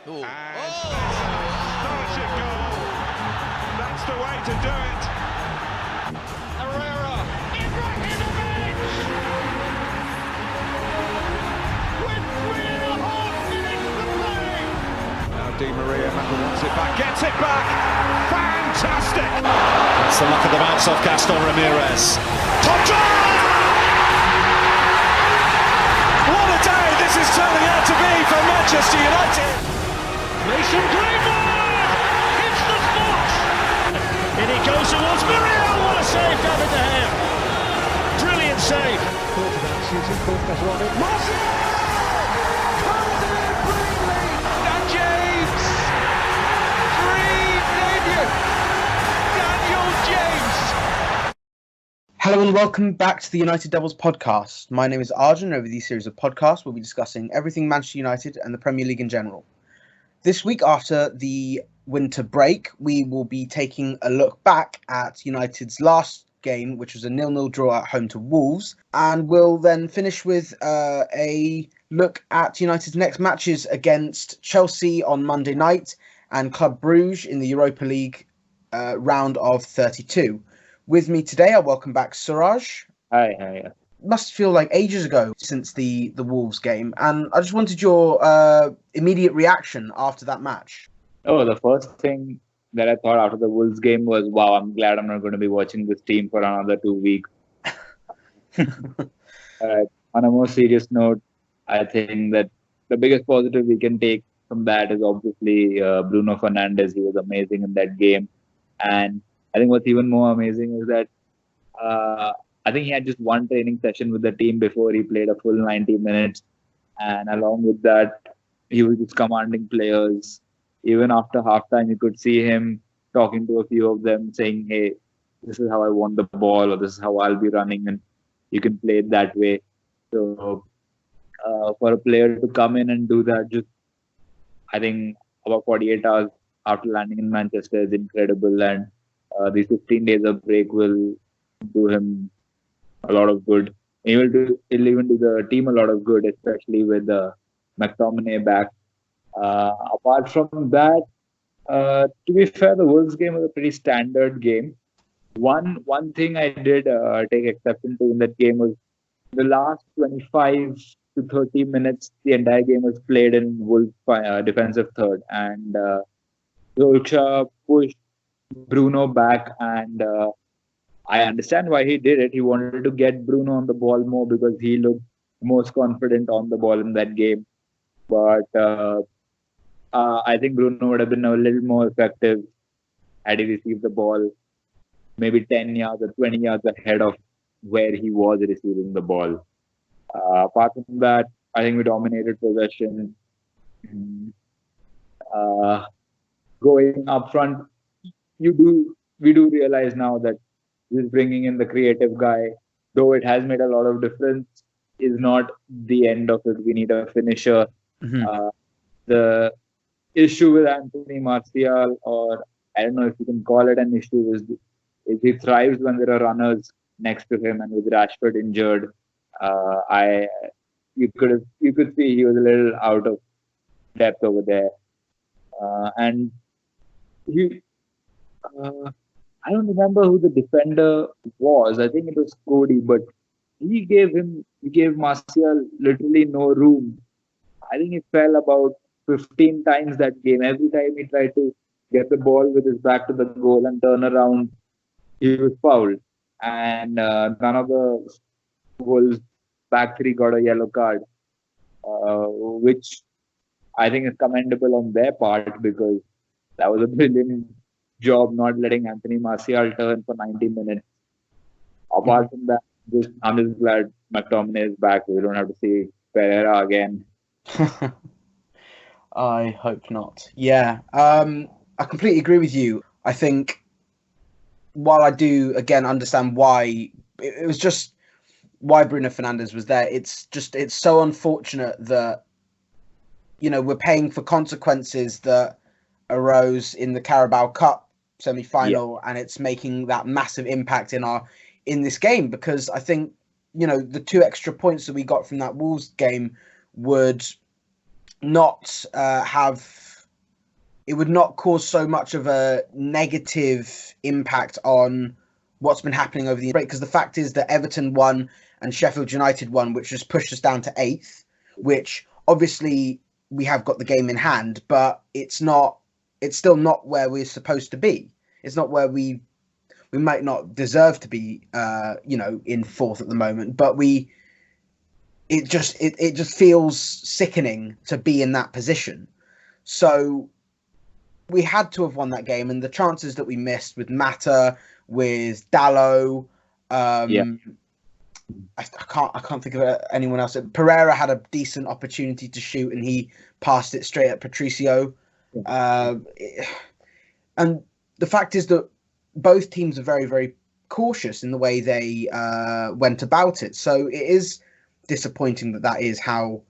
Ooh. And astonishing goal. That's the way to do it. Herrera, Ibrahimovic! With 3.5 minutes to play. Now Di Maria wants it back, gets it back. Fantastic! That's the luck of the bounce off Gaston Ramirez. Top try! What a day this is turning out to be for Manchester United! Mason Greenwood hits the spot. In he goes towards Muriel. What a save, David De Gea. Brilliant save. Martial comes in brilliantly. And James, dream debut. Daniel James. Hello and welcome back to the United Devils podcast. My name is Arjun. Over these series of podcasts, we'll be discussing everything Manchester United and the Premier League in general. This week, after the winter break, we will be taking a look back at United's last game, which was a 0-0 draw at home to Wolves. And we'll then finish with a look at United's next matches against Chelsea on Monday night and Club Brugge in the Europa League round of 32. With me today, I welcome back Suraj. Hi. Must feel like ages ago since the Wolves game, and I just wanted your immediate reaction after that match. Oh, the first thing that I thought after the Wolves game was, wow, I'm glad I'm not going to be watching this team for another 2 weeks. On a more serious note, I think that the biggest positive we can take from that is obviously Bruno Fernandes. He was amazing in that game. And I think what's even more amazing is that I think he had just one training session with the team before he played a full 90 minutes. And along with that, he was just commanding players. Even after halftime, you could see him talking to a few of them saying, hey, this is how I want the ball, or this is how I'll be running. And you can play it that way. So for a player to come in and do that, just I think about 48 hours after landing in Manchester is incredible. And these 15 days of break will do him a lot of good. He'll even do the team a lot of good, especially with McTominay back. Apart from that, to be fair, the Wolves game was a pretty standard game. One thing I did take exception to in that game was the last 25 to 30 minutes, the entire game was played in Wolves defensive third. And Solskjaer pushed Bruno back, and I understand why he did it. He wanted to get Bruno on the ball more because he looked most confident on the ball in that game. But I think Bruno would have been a little more effective had he received the ball maybe 10 yards or 20 yards ahead of where he was receiving the ball. Apart from that, I think we dominated possession. Going up front, we do realize now that this bringing in the creative guy, though it has made a lot of difference, is not the end of it. We need a finisher. Mm-hmm. The issue with Anthony Martial, or I don't know if you can call it an issue, is he thrives when there are runners next to him, and with Rashford injured, you could see he was a little out of depth over there, and he. I don't remember who the defender was. I think it was Cody, but he gave Martial literally no room. I think he fell about 15 times that game. Every time he tried to get the ball with his back to the goal and turn around, he was fouled. And none of the Wolves back three got a yellow card, which I think is commendable on their part, because that was a brilliant job not letting Anthony Martial turn for 90 minutes. Apart from that, I'm just glad McTominay is back. We don't have to see Pereira again. I hope not. Yeah, I completely agree with you. I think while I do, again, understand why it was just why Bruno Fernandes was there, it's so unfortunate that, we're paying for consequences that arose in the Carabao Cup semi-final, and it's making that massive impact in this game, because I think, the 2 extra points that we got from that Wolves game would not it would not cause so much of a negative impact on what's been happening over the break, because the fact is that Everton won and Sheffield United won, which just pushed us down to 8th, which obviously we have got the game in hand, but it's still not where we're supposed to be. It's not where we might not deserve to be, in 4th at the moment, but it just feels sickening to be in that position. So we had to have won that game, and the chances that we missed with Mata, with Dallo, I can't think of anyone else. Pereira had a decent opportunity to shoot, and he passed it straight at Patricio. And the fact is that both teams are very, very cautious in the way they went about it. So it is disappointing that is how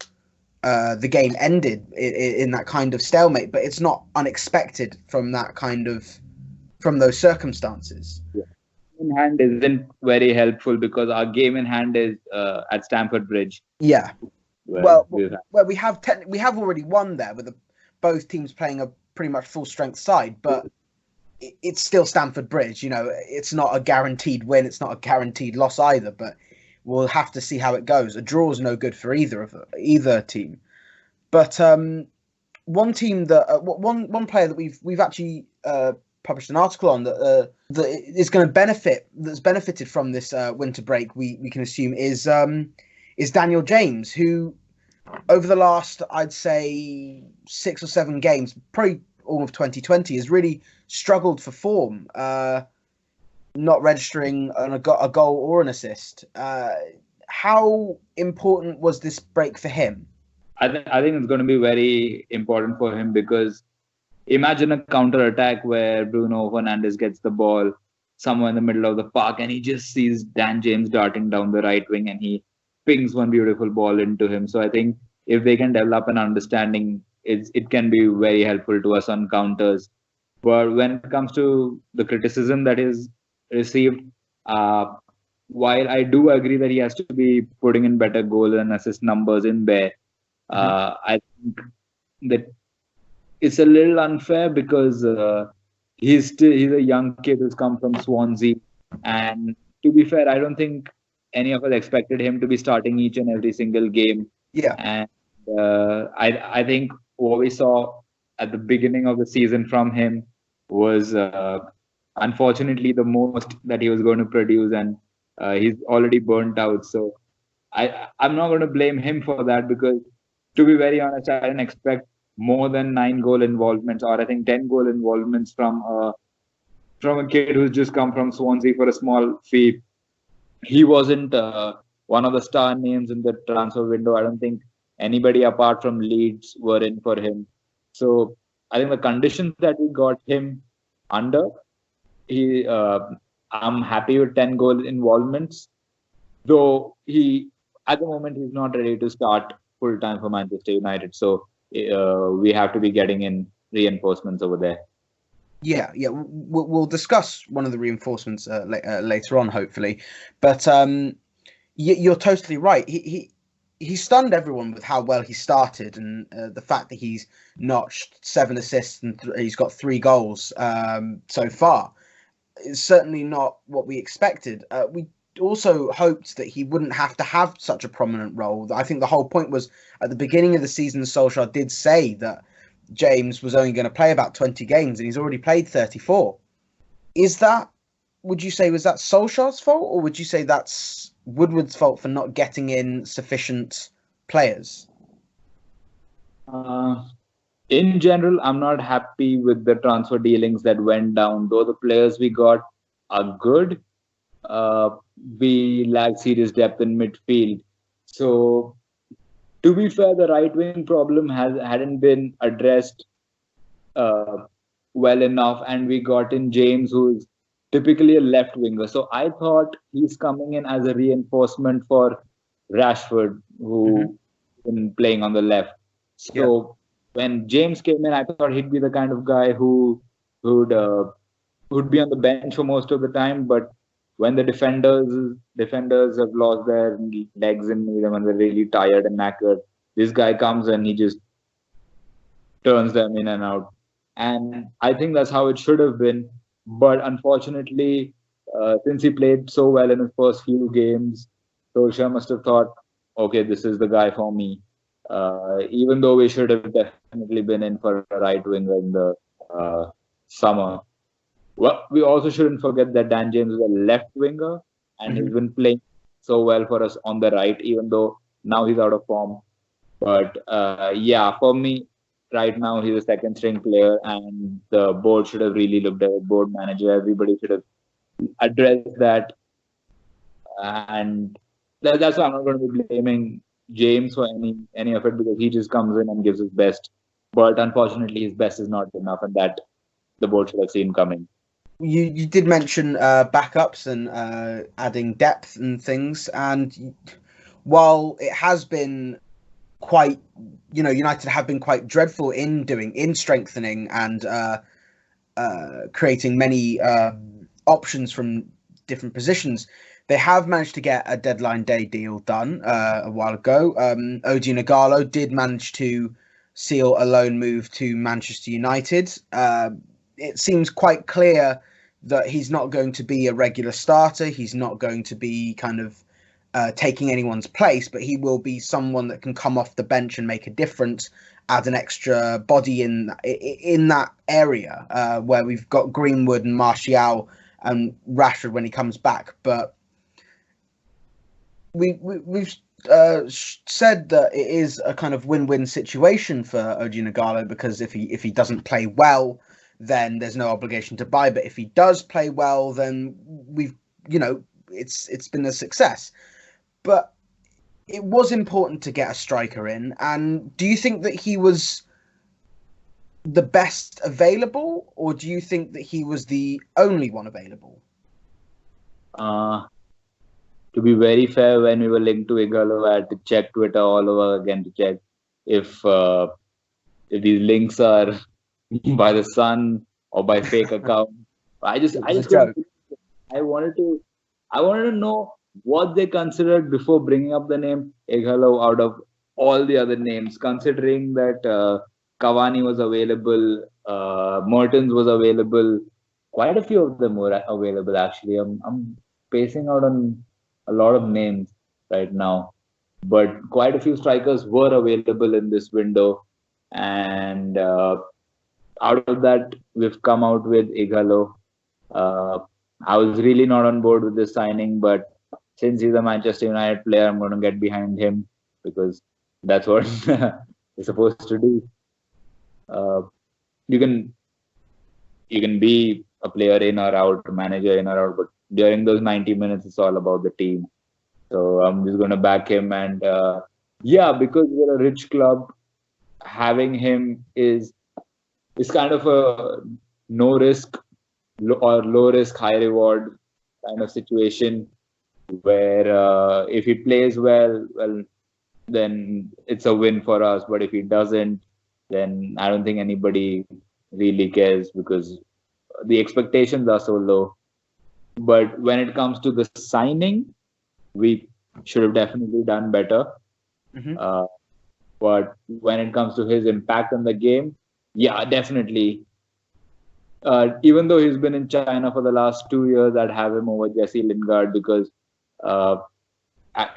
the game ended in that kind of stalemate, but it's not unexpected from those circumstances. Yeah. In hand isn't very helpful because our game in hand is at Stamford Bridge. Yeah, where we have already won there with both teams playing a pretty much full strength side, but it's still Stamford Bridge. It's not a guaranteed win, it's not a guaranteed loss either, but we'll have to see how it goes. A draw is no good for either team. But one team one player that we've actually published an article on that is going to that's benefited from this winter break, we can assume is Daniel James, who over the last, I'd say, 6 or 7 games, probably all of 2020, has really struggled for form. Not registering a goal or an assist. How important was this break for him? I think it's going to be very important for him, because imagine a counter-attack where Bruno Fernandes gets the ball somewhere in the middle of the park and he just sees Dan James darting down the right wing and he pings one beautiful ball into him. So I think if they can develop an understanding, it can be very helpful to us on counters. But when it comes to the criticism that is received, while I do agree that he has to be putting in better goal and assist numbers in there, I think that it's a little unfair because he's a young kid who's come from Swansea, and to be fair, I don't think any of us expected him to be starting each and every single game. Yeah, and I think what we saw at the beginning of the season from him was unfortunately the most that he was going to produce, and he's already burnt out. So I'm not going to blame him for that, because to be very honest, I didn't expect more than 9 goal involvements, or I think 10 goal involvements from a kid who's just come from Swansea for a small fee. He wasn't one of the star names in the transfer window. I don't think anybody apart from Leeds were in for him. So I think the conditions that we got him under, I'm happy with 10 goal involvements, though at the moment he's not ready to start full time for Manchester United. So we have to be getting in reinforcements over there. Yeah. We'll discuss one of the reinforcements later on, hopefully. But you're totally right. He stunned everyone with how well he started, and the fact that he's notched 7 assists and he's got 3 goals so far is certainly not what we expected. We also hoped that he wouldn't have to have such a prominent role. I think the whole point was, at the beginning of the season, Solskjaer did say that James was only going to play about 20 games, and he's already played 34. Would you say, was that Solskjaer's fault, or would you say that's Woodward's fault for not getting in sufficient players? In general, I'm not happy with the transfer dealings that went down. Though the players we got are good, we lack serious depth in midfield. So, to be fair, the right wing problem hadn't been addressed well enough, and we got in James, who's typically a left winger. So I thought he's coming in as a reinforcement for Rashford, who been playing on the left. So when James came in, I thought he'd be the kind of guy who'd be on the bench for most of the time. But when the defenders have lost their legs in them and they're really tired and knackered, this guy comes and he just turns them in and out. And I think that's how it should have been. But unfortunately, since he played so well in his first few games, Solskjaer must have thought, okay, this is the guy for me. Even though we should have definitely been in for a right winger in the summer. Well, we also shouldn't forget that Dan James is a left winger and he's been playing so well for us on the right, even though now he's out of form. But yeah, for me, right now he's a second string player, and the board should have really looked at it. Board manager, everybody should have addressed that. And that's why I'm not going to be blaming James for any of it, because he just comes in and gives his best. But unfortunately, his best is not enough, and that the board should have seen coming. You did mention backups and adding depth and things, and while it has been quite, United have been quite dreadful in strengthening and creating many options from different positions, they have managed to get a deadline day deal done a while ago. Odion Ighalo did manage to seal a loan move to Manchester United. It seems quite clear that he's not going to be a regular starter. He's not going to be kind of taking anyone's place, but he will be someone that can come off the bench and make a difference, add an extra body in that area where we've got Greenwood and Martial and Rashford when he comes back. But we've said that it is a kind of win-win situation for Odion Ighalo, because if he doesn't play well, then there's no obligation to buy. But if he does play well, then it's been a success. But it was important to get a striker in. And do you think that he was the best available, or do you think that he was the only one available? To be very fair, when we were linked to Ighalo, I had to check Twitter all over again to check if these links are by the Sun or by fake account. I wanted to know what they considered before bringing up the name Ighalo out of all the other names, considering that Cavani was available, Mertens was available, quite a few of them were available actually. I'm spacing out on a lot of names right now, but quite a few strikers were available in this window, and out of that, we've come out with Ighalo. I was really not on board with this signing, but since he's a Manchester United player, I'm going to get behind him, because that's what he's supposed to do. You can be a player in or out, a manager in or out, but during those 90 minutes, it's all about the team. So I'm just going to back him. And because we're a rich club, having him is kind of a no risk or low risk, high reward kind of situation, where if he plays well, then it's a win for us. But if he doesn't, then I don't think anybody really cares, because the expectations are so low. But when it comes to the signing, we should have definitely done better. But when it comes to his impact on the game, yeah, definitely. Even though he's been in China for the last 2 years, I'd have him over Jesse Lingard, because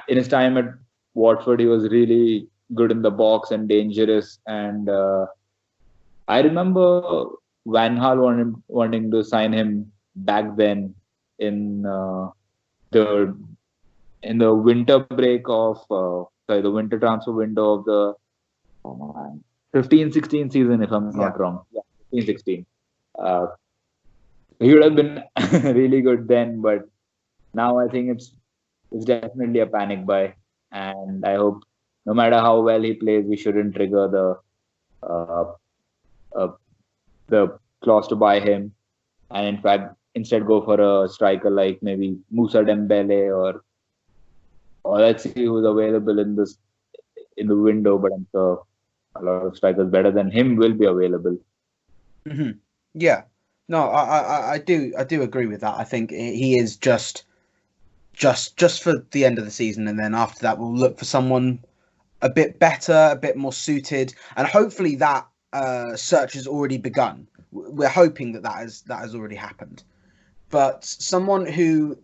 in his time at Watford, he was really good in the box and dangerous. And I remember Van Gaal wanting to sign him back then in the winter break of the winter transfer window of the 15-16 season, if I'm not wrong. Yeah, 15-16. He would have been really good then, but now I think it's definitely a panic buy, and I hope no matter how well he plays, we shouldn't trigger the clause to buy him, and in fact instead go for a striker like maybe Moussa Dembele or let's see who's available in the window. But I'm sure a lot of strikers better than him will be available. Yeah, no, I do agree with that. I think he is just for the end of the season, and then after that we'll look for someone a bit better, a bit more suited, and hopefully that search has already begun. We're hoping that has already happened. But someone who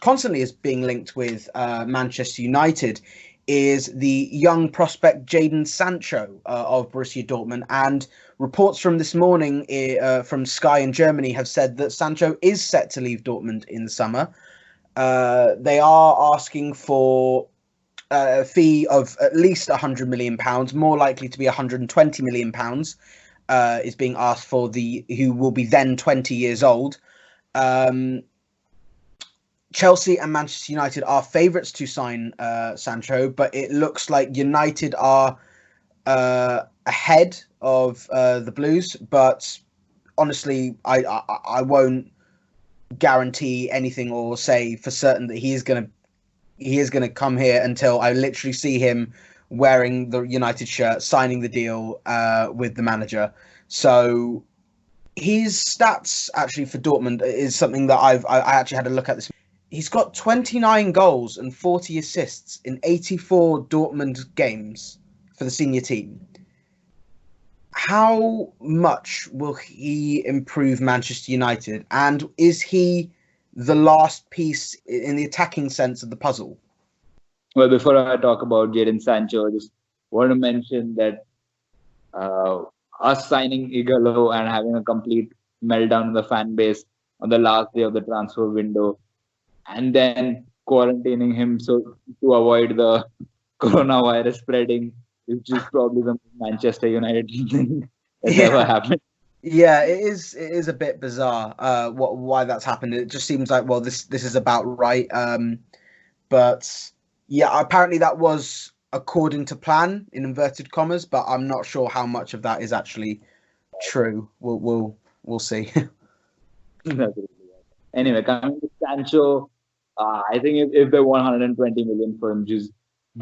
constantly is being linked with Manchester United is the young prospect Jadon Sancho of Borussia Dortmund. And reports from this morning from Sky in Germany have said that Sancho is set to leave Dortmund in the summer. They are asking for a fee of at least £100 million, more likely to be £120 million, is being asked for who will be then 20 years old. Chelsea and Manchester United are favourites to sign Sancho, but it looks like United are ahead of the Blues. But honestly, I won't guarantee anything or say for certain that he is going to come here until I literally see him wearing the United shirt, signing the deal with the manager. So his stats actually for Dortmund is something that I actually had a look at this. He's got 29 goals and 40 assists in 84 Dortmund games for the senior team. How much will he improve Manchester United? And is he the last piece in the attacking sense of the puzzle? Well, before I talk about Jadon Sancho, I just want to mention that us signing Igalo and having a complete meltdown in the fan base on the last day of the transfer window, and then quarantining him so to avoid the coronavirus spreading, is just probably the Manchester United thing that's ever happened. Yeah, it is a bit bizarre why that's happened. It just seems like, well, this is about right. But yeah, apparently that was according to plan in inverted commas, but I'm not sure how much of that is actually true. We'll see. Anyway, coming to Sancho, I think if they want 120 million for him, just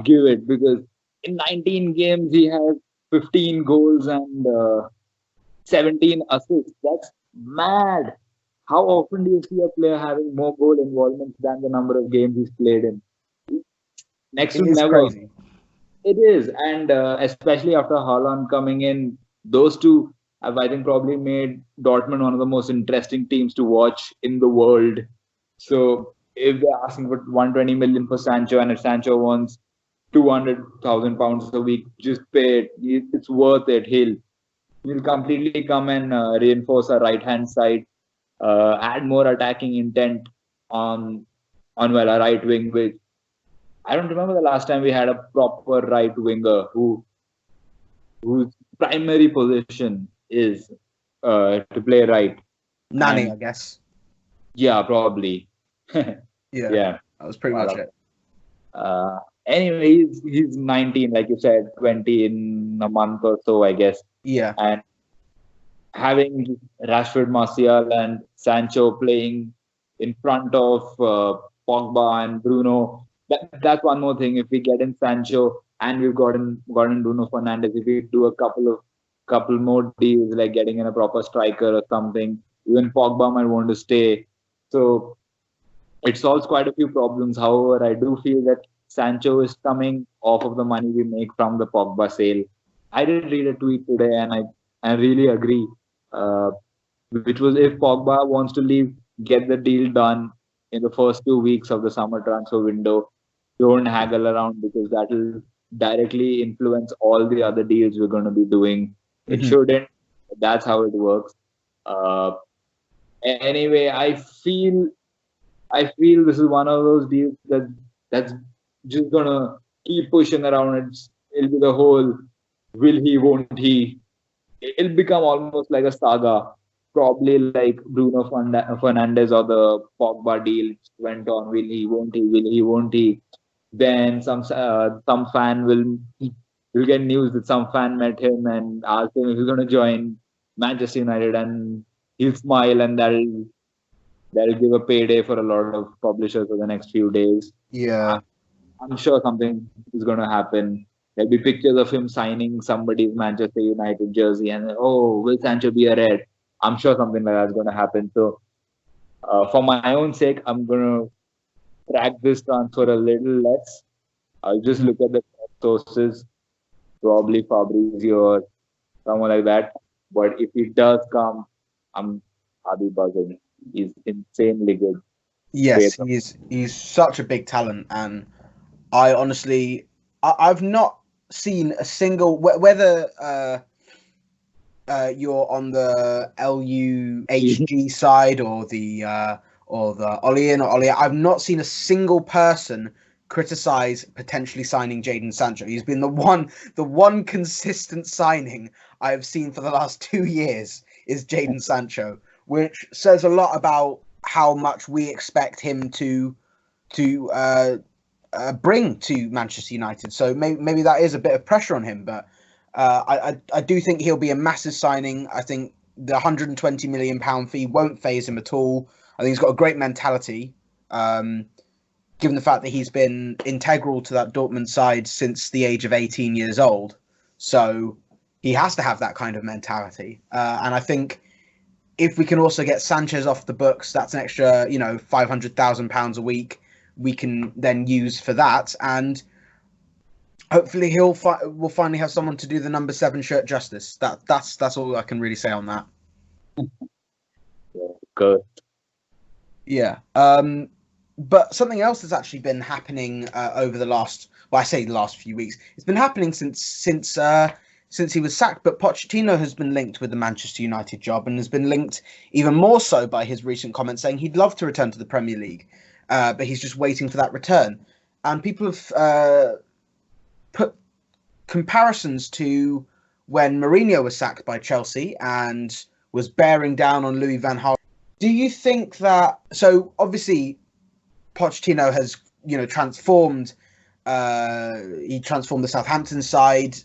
give it, because in 19 games he has 15 goals and 17 assists. That's mad. How often do you see a player having more goal involvement than the number of games he's played in? Next to never. Crazy. It is, and especially after Haaland coming in, those two have, I think, probably made Dortmund one of the most interesting teams to watch in the world. So if they're asking for 120 million for Sancho, and if Sancho wants £200,000 a week, just pay it. It's worth it. He'll completely come and reinforce our right hand side, add more attacking intent on our right wing, which I don't remember the last time we had a proper right winger whose primary position is to play right. Nani, I guess. Yeah, probably. Yeah, that was pretty much it. Anyway, he's 19, like you said, 20 in a month or so, I guess. Yeah. And having Rashford, Martial, and Sancho playing in front of Pogba and Bruno, that's one more thing. If we get in Sancho and we've gotten Bruno Fernandes, if we do a couple more deals, like getting in a proper striker or something, even Pogba might want to stay. So it solves quite a few problems. However, I do feel that Sancho is coming off of the money we make from the Pogba sale. I did read a tweet today, and I really agree, which was, if Pogba wants to leave, get the deal done in the first 2 weeks of the summer transfer window. Don't haggle around, because that will directly influence all the other deals we're going to be doing. It shouldn't. That's how it works. Anyway, I feel this is one of those deals that's just gonna keep pushing around. It'll be the whole will he, won't he. It'll become almost like a saga. Probably like Bruno Fernandes or the Pogba deal went on. Will he, won't he? Will he, won't he? Then some fan will get news that some fan met him and asked him if he's going to join Manchester United, and he'll smile, and that'll give a payday for a lot of publishers for the next few days. Yeah, I'm sure something is going to happen. There'll be pictures of him signing somebody's Manchester United jersey, and will Sancho be a Red? I'm sure something like that's going to happen. So, for my own sake, I'm going to track this transfer a little less. I'll just look at the sources, probably Fabrizio or someone like that. But if he does come, I'll be buzzing. He's insanely good. Yes, Great. he's such a big talent, and I honestly, I've not seen a single whether you're on the LUHG side or the Ollie or Ollie. I've not seen a single person criticize potentially signing Jadon Sancho. He's been the one consistent signing I've seen for the last 2 years is Jadon Sancho, which says a lot about how much we expect him to bring to Manchester United. So maybe that is a bit of pressure on him, but I do think he'll be a massive signing. I think the £120 million fee won't phase him at all. I think he's got a great mentality, given the fact that he's been integral to that Dortmund side since the age of 18 years old. So he has to have that kind of mentality. And I think if we can also get Sanchez off the books, that's an extra, £500,000 a week we can then use for that. And hopefully we'll finally have someone to do the number 7 shirt justice. That's all I can really say on that. Good. Yeah. But something else that's actually been happening over the last few weeks. It's been happening since he was sacked. But Pochettino has been linked with the Manchester United job and has been linked even more so by his recent comments saying he'd love to return to the Premier League, but he's just waiting for that return. And people have put comparisons to when Mourinho was sacked by Chelsea and was bearing down on Louis van Gaal. Do you think that? So obviously, Pochettino has transformed. He transformed the Southampton side.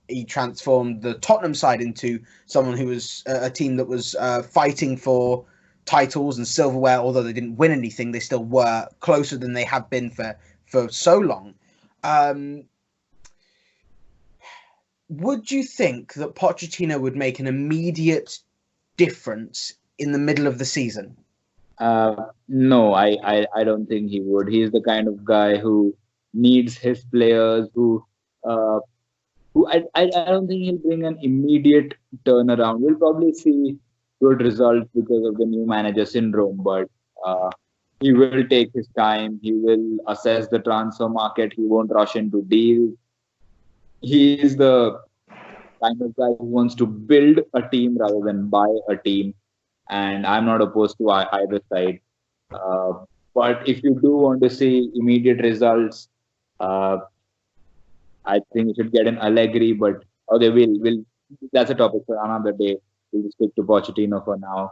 He transformed the Tottenham side into someone who was a team that was fighting for titles and silverware. Although they didn't win anything, they still were closer than they have been for so long. Would you think that Pochettino would make an immediate difference in the middle of the season? No, I don't think he would. He's the kind of guy who needs his players, who I don't think he'll bring an immediate turnaround. We'll probably see good results because of the new manager syndrome, but he will take his time. He will assess the transfer market. He won't rush into deals. He is the kind of guy who wants to build a team rather than buy a team. And I'm not opposed to either side. But if you do want to see immediate results, I think you should get an Allegri. But okay, we'll that's a topic for another day. We'll stick to Pochettino for now.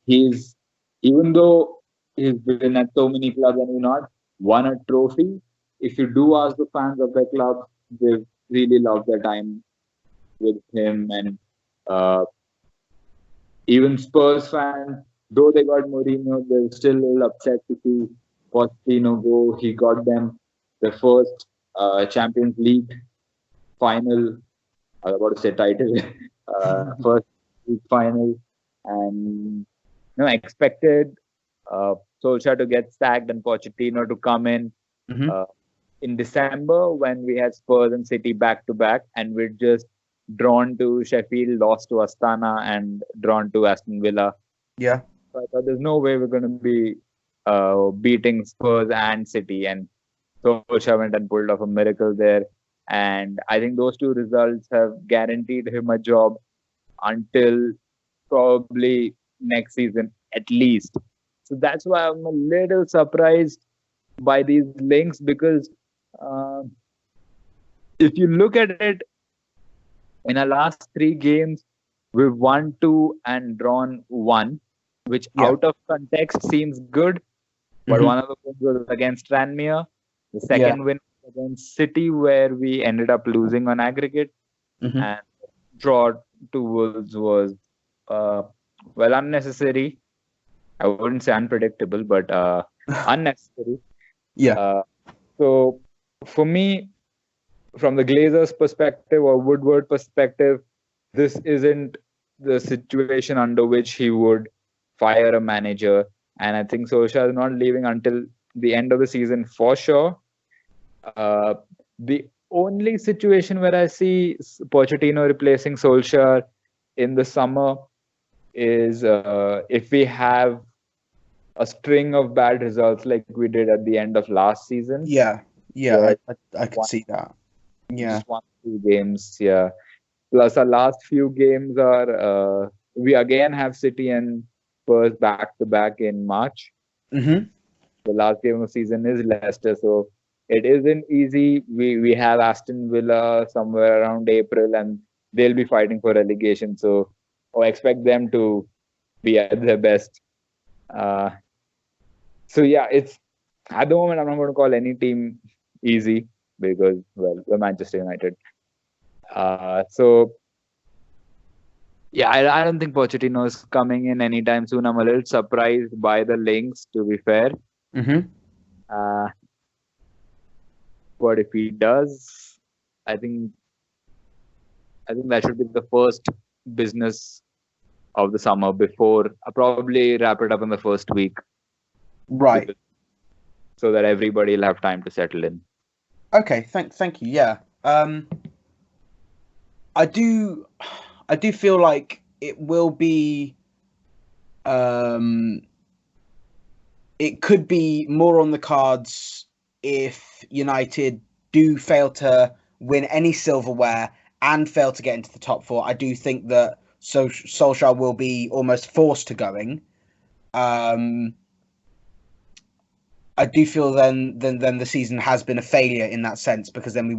Even though he's been at so many clubs and he's not won a trophy, if you do ask the fans of the club, they've really loved their time with him. And even Spurs fans, though they got Mourinho, they're still a little upset to see Pochettino go. He got them the first Champions League final. I was about to say title. First league final. And expected Solskjaer to get sacked and Pochettino to come in December when we had Spurs and City back to back, and we're just drawn to Sheffield, lost to Astana, and drawn to Aston Villa. Yeah. So I thought there's no way we're going to be beating Spurs and City, and Solskjaer went and pulled off a miracle there. And I think those two results have guaranteed him a job until probably next season at least. So that's why I'm a little surprised by these links, because if you look at it, in our last 3 games, we've won 2 and drawn 1, which out of context seems good. But one of the wins was against Tranmere. The second win was against City, where we ended up losing on aggregate. And draw to Wolves was, unnecessary. I wouldn't say unpredictable, but unnecessary. So for me, from the Glazers' perspective or Woodward perspective, this isn't the situation under which he would fire a manager. And I think Solskjaer is not leaving until the end of the season for sure. The only situation where I see Pochettino replacing Solskjaer in the summer is if we have a string of bad results like we did at the end of last season. Yeah, where I could see that. Yeah. just 1-2 games. Yeah. Plus, our last few games are we again have City and Spurs back to back in March. Mm-hmm. The last game of the season is Leicester, so it isn't easy. We have Aston Villa somewhere around April, and they'll be fighting for relegation. So I expect them to be at their best. Uh, so yeah, it's at the moment I'm not going to call any team easy because we're Manchester United. So yeah, I don't think Pochettino is coming in anytime soon. I'm a little surprised by the links, to be fair. Mm-hmm. But if he does, I think that should be the first business of the summer before I'll probably wrap it up in the first week. Right. So that everybody will have time to settle in. Okay, thank you. Yeah. I do feel like it will be it could be more on the cards if United do fail to win any silverware and fail to get into the top four. I do think that Solskjaer will be almost forced to going. I do feel then the season has been a failure in that sense, because then we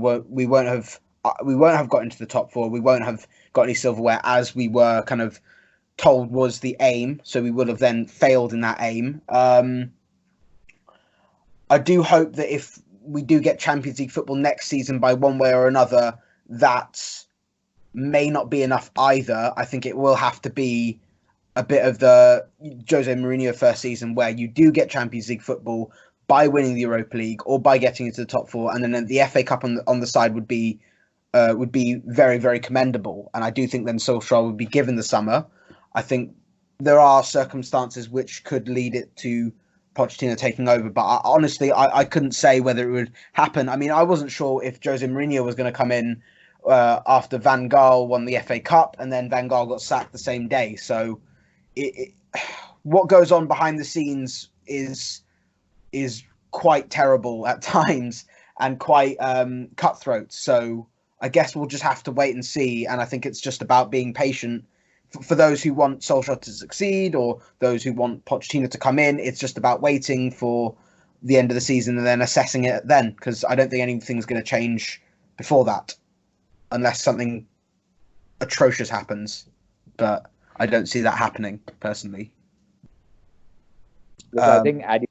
won't have got into the top four. We won't have got any silverware as we were kind of told was the aim. So we would have then failed in that aim. I do hope that if we do get Champions League football next season by one way or another, that may not be enough either. I think it will have to be a bit of the Jose Mourinho first season where you do get Champions League football by winning the Europa League or by getting into the top four, and then the FA Cup on the side would be very, very commendable. And I do think then Solskjaer would be given the summer. I think there are circumstances which could lead it to Pochettino taking over, but honestly, I couldn't say whether it would happen. I mean, I wasn't sure if Jose Mourinho was going to come in after Van Gaal won the FA Cup, and then Van Gaal got sacked the same day. So what goes on behind the scenes is quite terrible at times and quite cutthroat. So I guess we'll just have to wait and see. And I think it's just about being patient for those who want Solskjaer to succeed or those who want Pochettino to come in. It's just about waiting for the end of the season and then assessing it then, because I don't think anything's going to change before that unless something atrocious happens. But I don't see that happening personally. I think Adidas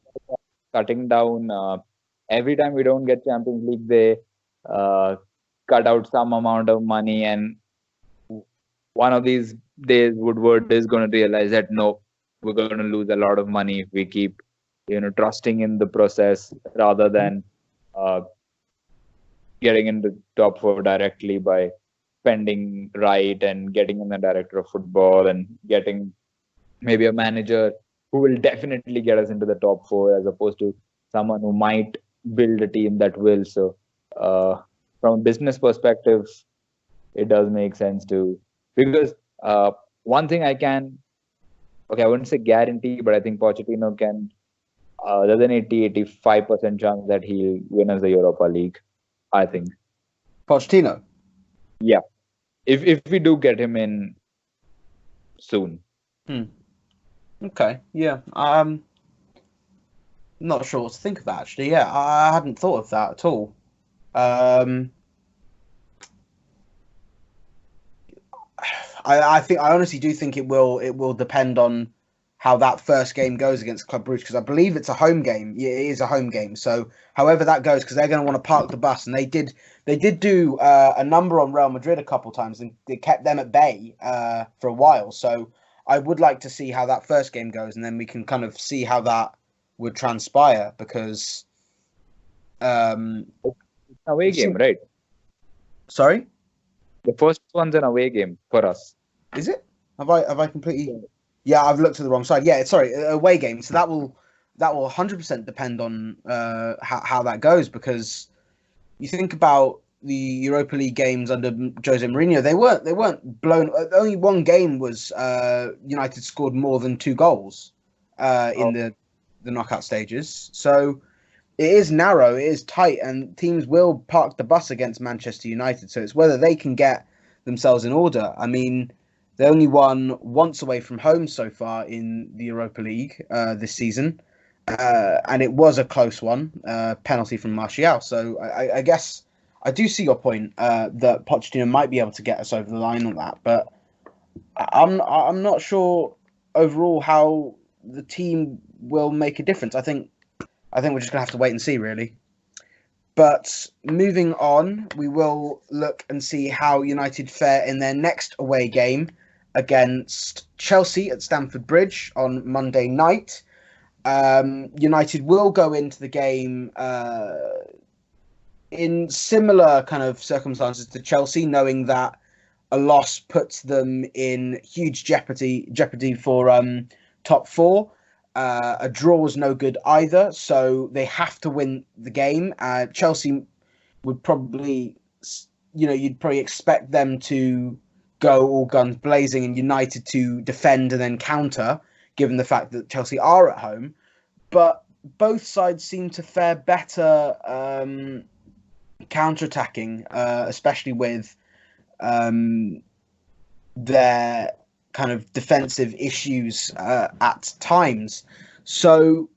cutting down every time we don't get Champions League, they cut out some amount of money, and one of these days Woodward is going to realize that no, we're going to lose a lot of money if we keep trusting in the process rather than getting into top four directly by spending right and getting in the director of football and getting maybe a manager who will definitely get us into the top four, as opposed to someone who might build a team that will. So from a business perspective, it does make sense to, because one thing I wouldn't say guarantee, but I think Pochettino can, there's an 80-85% chance that he'll win us the Europa League, I think. Pochettino? Yeah. If we do get him in soon. Okay, yeah. Not sure what to think of that, actually. Yeah, I hadn't thought of that at all. I honestly do think it will depend on how that first game goes against Club Brugge, because I believe it's a home game. Yeah, it is a home game. So however that goes, because they're going to want to park the bus, and they did do a number on Real Madrid a couple times, and they kept them at bay for a while. So I would like to see how that first game goes, and then we can kind of see how that would transpire, because away game, right? Sorry? The first one's an away game for us. Is it? Have I completely? Yeah, I've looked to the wrong side. Yeah, sorry, away game. So that will 100% depend on how that goes, because you think about the Europa League games under Jose Mourinho, they weren't blown. Only one game was United scored more than 2 goals in the knockout stages. So it is narrow, it is tight, and teams will park the bus against Manchester United. So it's whether they can get themselves in order. I mean, they only won once away from home so far in the Europa League this season. And it was a close one, penalty from Martial. So I guess I do see your point that Pochettino might be able to get us over the line on that, but I'm not sure overall how the team will make a difference. I think we're just gonna have to wait and see, really. But moving on, we will look and see how United fare in their next away game against Chelsea at Stamford Bridge on Monday night. United will go into the game in similar kind of circumstances to Chelsea, knowing that a loss puts them in huge jeopardy for top 4. A draw is no good either, so they have to win the game. Chelsea would probably, you'd probably expect them to go all guns blazing and United to defend and then counter, given the fact that Chelsea are at home. But both sides seem to fare better counter-attacking, especially with their kind of defensive issues at times. So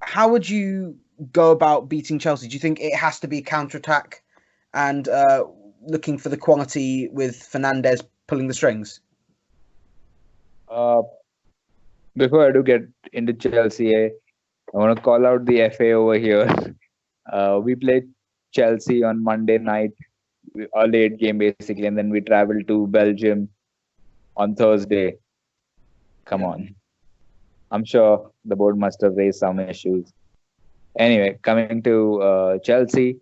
how would you go about beating Chelsea? Do you think it has to be counter-attack and looking for the quality with Fernandes pulling the strings? Before I do get into Chelsea, I want to call out the FA over here. We played Chelsea on Monday night, a late game basically, and then we traveled to Belgium on Thursday. Come on. I'm sure the board must have raised some issues. Anyway, coming to Chelsea,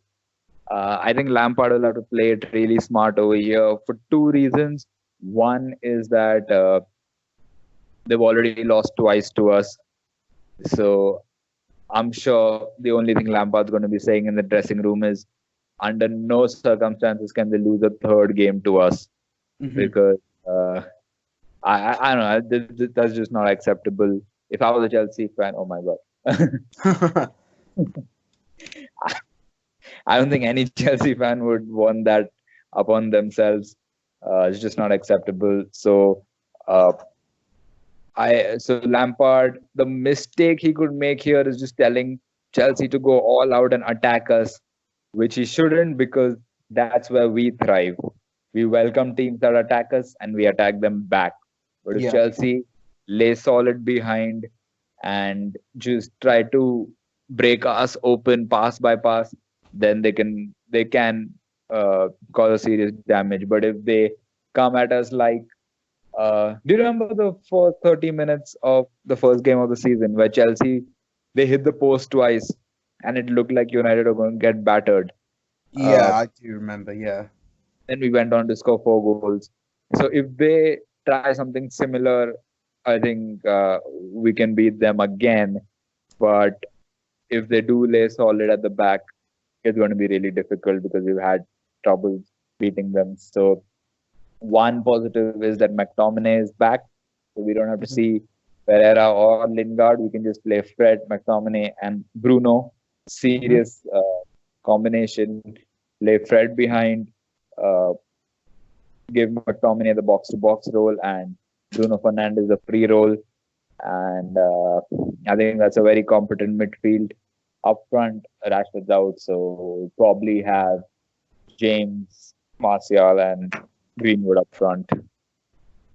I think Lampard will have to play it really smart over here for 2 reasons. One is that they've already lost twice to us. So I'm sure the only thing Lampard's going to be saying in the dressing room is under no circumstances can they lose a 3rd game to us. Mm-hmm. Because I don't know, that's just not acceptable. If I was a Chelsea fan, oh my God. I don't think any Chelsea fan would want that upon themselves. It's just not acceptable. So Lampard, the mistake he could make here is just telling Chelsea to go all out and attack us, which he shouldn't, because that's where we thrive. We welcome teams that attack us and we attack them back. But if Chelsea lay solid behind and just try to break us open pass by pass, then they can cause a serious damage. But if they come at us like, do you remember the first 30 minutes of the first game of the season where Chelsea, they hit the post twice and it looked like United were going to get battered? Yeah, I do remember, yeah. Then we went on to score 4 goals. So if they try something similar, I think we can beat them again. But if they do lay solid at the back, it's going to be really difficult because we've had trouble beating them. So one positive is that McTominay is back. So we don't have to see Pereira or Lingard. We can just play Fred, McTominay and Bruno. Serious combination. Play Fred behind. Give McTominay the box-to-box role and Bruno Fernandes the free role. And I think that's a very competent midfield. Up front, Rashford's out, so we'll probably have James, Martial and Greenwood up front.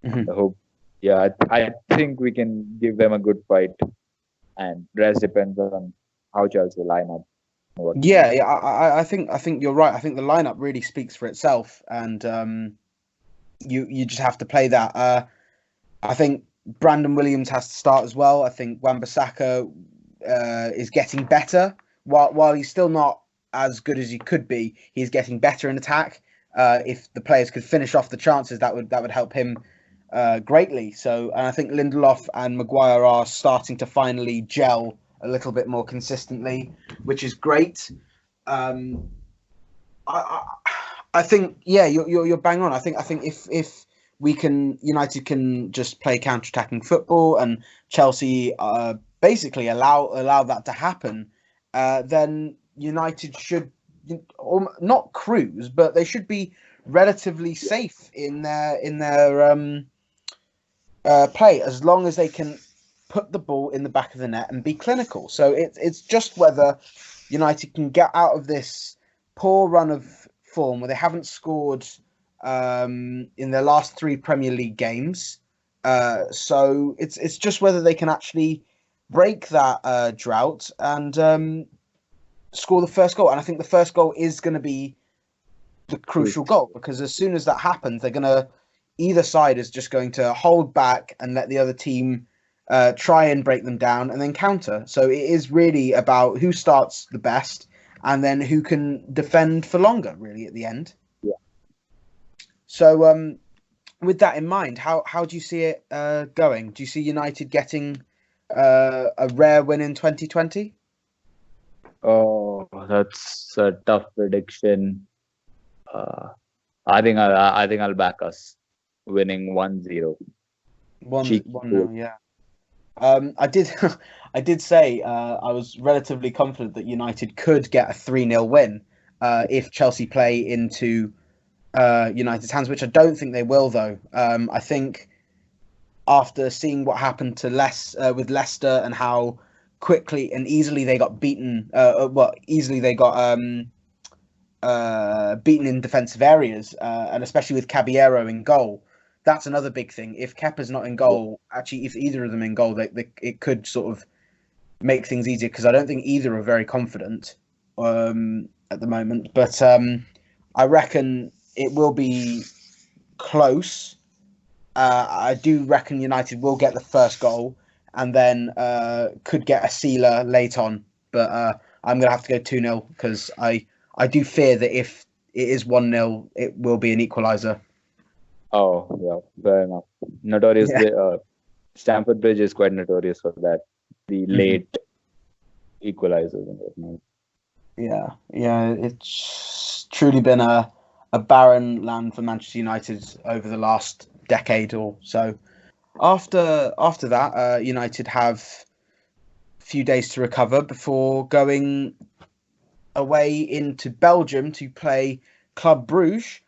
I think we can give them a good fight. And rest depends on how Chelsea line up. I think you're right. I think the lineup really speaks for itself, and you just have to play that. I think Brandon Williams has to start as well. I think Wan-Bissaka is getting better. While he's still not as good as he could be, he's getting better in attack. If the players could finish off the chances, that would help him greatly. So, and I think Lindelof and Maguire are starting to finally gel a little bit more consistently, which is great. I I think, yeah, you're bang on. I think if United can just play counter-attacking football and Chelsea basically allow that to happen, then United should not cruise, but they should be relatively safe in their play as long as they can put the ball in the back of the net and be clinical. So it's just whether United can get out of this poor run of form where they haven't scored in their last 3 Premier League games. So it's just whether they can actually break that drought and score the first goal. And I think the first goal is going to be the crucial goal, because as soon as that happens, either side is just going to hold back and let the other team try and break them down and then counter. So it is really about who starts the best and then who can defend for longer, really, at the end. Yeah. So with that in mind, how do you see it going? Do you see United getting a rare win in 2020? Oh, that's a tough prediction. I think I'll back us winning 1-0. 1-0, yeah. I did say I was relatively confident that United could get a 3-0 win if Chelsea play into United's hands, which I don't think they will, though. I think after seeing what happened to with Leicester and how quickly and easily they got beaten, beaten in defensive areas, and especially with Caballero in goal. That's another big thing. If Kepa's not in goal, actually, if either of them in goal, it could sort of make things easier, because I don't think either are very confident at the moment. But I reckon it will be close. I do reckon United will get the first goal and then could get a sealer late on. But I'm going to have to go 2-0 because I do fear that if it is 1-0, it will be an equaliser. Oh, yeah, fair enough. Notoriously, Stamford Bridge is quite notorious for that. The late equalizers and whatnot. Yeah, it's truly been a barren land for Manchester United over the last decade or so. After that, United have a few days to recover before going away into Belgium to play Club Brugge.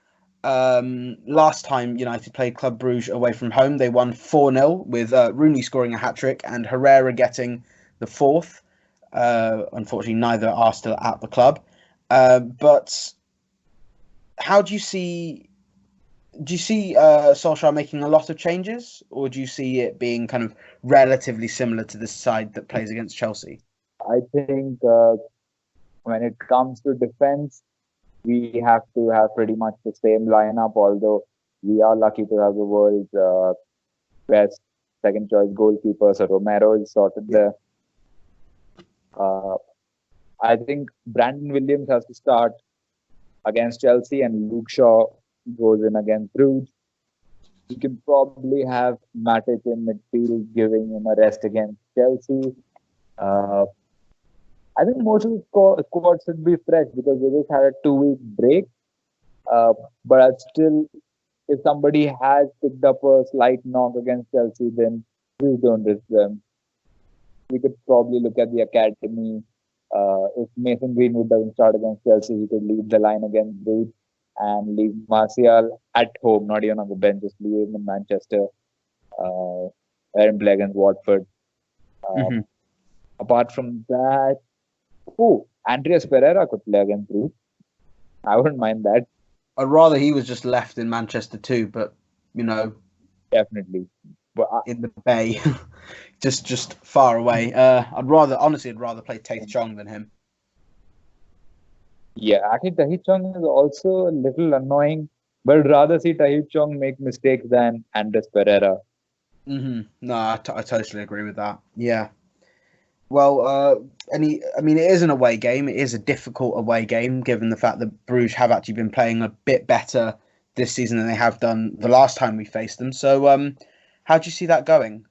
Last time United played Club Brugge away from home, they won 4-0 with Rooney scoring a hat-trick and Herrera getting the fourth. Unfortunately, neither are still at the club. But how do you see Solskjaer making a lot of changes, or do you see it being kind of relatively similar to the side that plays against Chelsea? I think when it comes to defense, we have to have pretty much the same lineup, although we are lucky to have the world's best second choice goalkeeper. So Romero is sorted there. I think Brandon Williams has to start against Chelsea and Luke Shaw goes in against Brugge. You can probably have Matic in midfield giving him a rest against Chelsea. I think most of the squad should be fresh because they just had a 2-week break. But still, if somebody has picked up a slight knock against Chelsea, then please don't risk them. We could probably look at the academy. If Mason Greenwood doesn't start against Chelsea, he could lead the line against Brugge and leave Martial at home, not even on the bench, just leave him in Manchester. Let him play against Watford. Apart from that, Andreas Pereira could play against Brugge. I wouldn't mind that. I'd rather he was just left in Manchester too, but definitely. But in the bay, just far away. I'd rather play Taith Chong than him. Yeah, actually, Tahith Chong is also a little annoying, but I'd rather see Tahith Chong make mistakes than Andres Pereira. No, I totally agree with that. Yeah. Well, it is an away game. It is a difficult away game, given the fact that Bruges have actually been playing a bit better this season than they have done the last time we faced them. So, how do you see that going?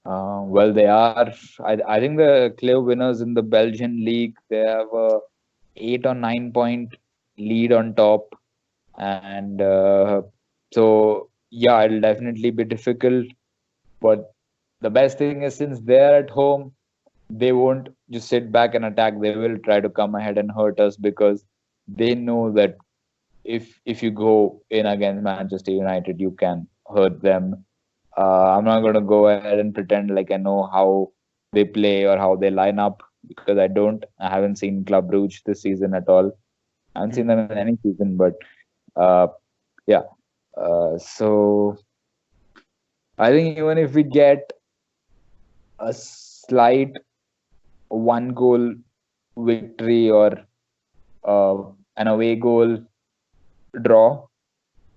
Well, they are. I think the clear winners in the Belgian league. They have a 8 or 9 point lead on top, and so yeah, it'll definitely be difficult. But the best thing is, since they're at home, they won't just sit back and attack. They will try to come ahead and hurt us, because they know that if you go in against Manchester United, you can hurt them. I'm not going to go ahead and pretend like I know how they play or how they line up, because I don't. I haven't seen Club Brugge this season at all. I haven't seen them in any season, but uh, yeah. So I think even if we get a slight one goal victory or an away goal draw,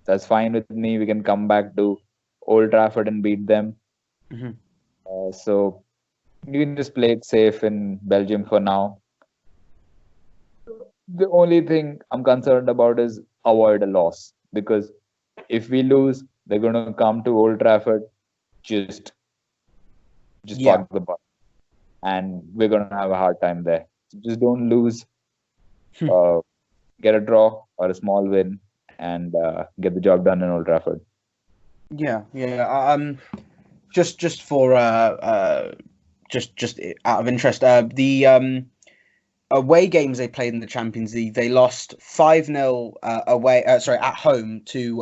that's fine with me. We can come back to Old Trafford and beat them. So you can just play it safe in Belgium for now. The only thing I'm concerned about is avoid a loss, because if we lose, they're going to come to Old Trafford, just park the bus, and we're going to have a hard time there. So just don't lose. Get a draw or a small win, and get the job done in Old Trafford. Yeah. Just for just out of interest, the away games they played in the Champions League, they lost 5-0 at home to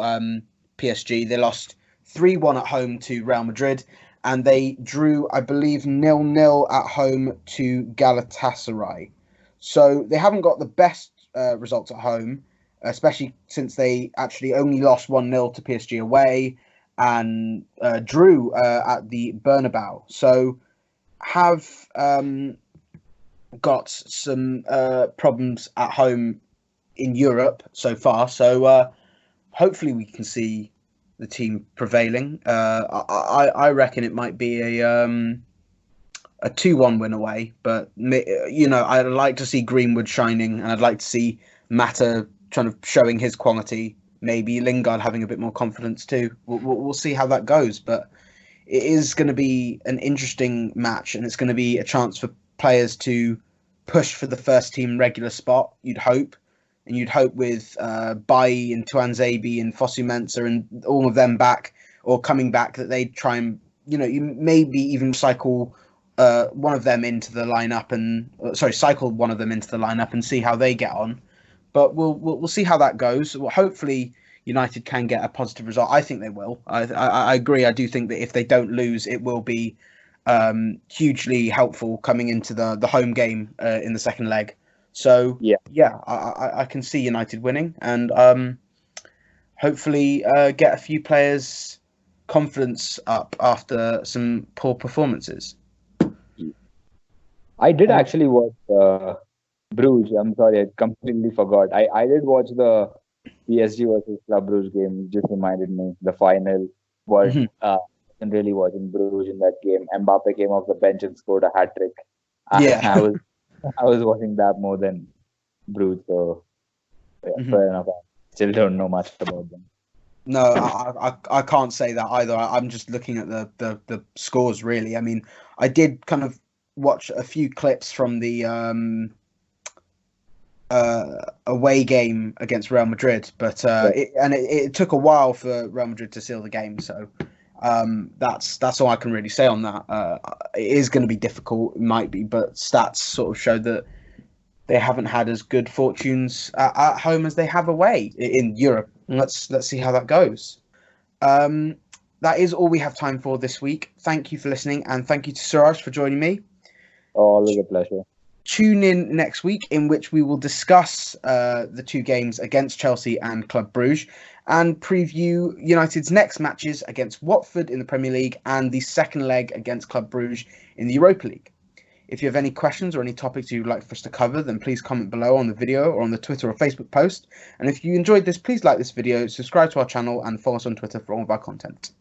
PSG. They lost 3-1 at home to Real Madrid, and they drew, I believe, 0-0 at home to Galatasaray. So they haven't got the best results at home, especially since they actually only lost 1-0 to PSG away and drew at the Bernabeu. So have got some problems at home in Europe so far. So hopefully we can see the team prevailing. I reckon it might be a 2-1 win away, but I'd like to see Greenwood shining, and I'd like to see Mata kind of showing his quality. Maybe Lingard having a bit more confidence too. We'll see how that goes, but it is going to be an interesting match, and it's going to be a chance for players to push for the first team regular spot. You'd hope with Bailly and Tuanzebe and Fosu Mensah and all of them back or coming back, that they'd try and you maybe even cycle one of them into the lineup and see how they get on. But we'll see how that goes. Well, hopefully United can get a positive result. I think they will. I agree. I do think that if they don't lose, it will be hugely helpful coming into the home game in the second leg. So I can see United winning, and hopefully get a few players' confidence up after some poor performances. I did actually watch Bruges. I'm sorry, I completely forgot. I did watch the PSG versus Club Brugge game. It just reminded me the final. But I wasn't really watching Bruges in that game. Mbappe came off the bench and scored a hat trick. I was watching that more than Bruges. So fair enough. I still don't know much about them. No, I can't say that either. I'm just looking at the scores, really. I mean, I did kind of watch a few clips from the away game against Real Madrid, but it took a while for Real Madrid to seal the game. So that's all I can really say on that. It is going to be difficult, it might be, but stats sort of show that they haven't had as good fortunes at home as they have away in Europe. Let's see how that goes. That is all we have time for this week. Thank you for listening, and thank you to Suraj for joining me. Always a pleasure. Tune in next week, in which we will discuss the two games against Chelsea and Club Brugge, and preview United's next matches against Watford in the Premier League and the second leg against Club Brugge in the Europa League. If you have any questions or any topics you'd like for us to cover, then please comment below on the video or on the Twitter or Facebook post. And if you enjoyed this, please like this video, subscribe to our channel, and follow us on Twitter for all of our content.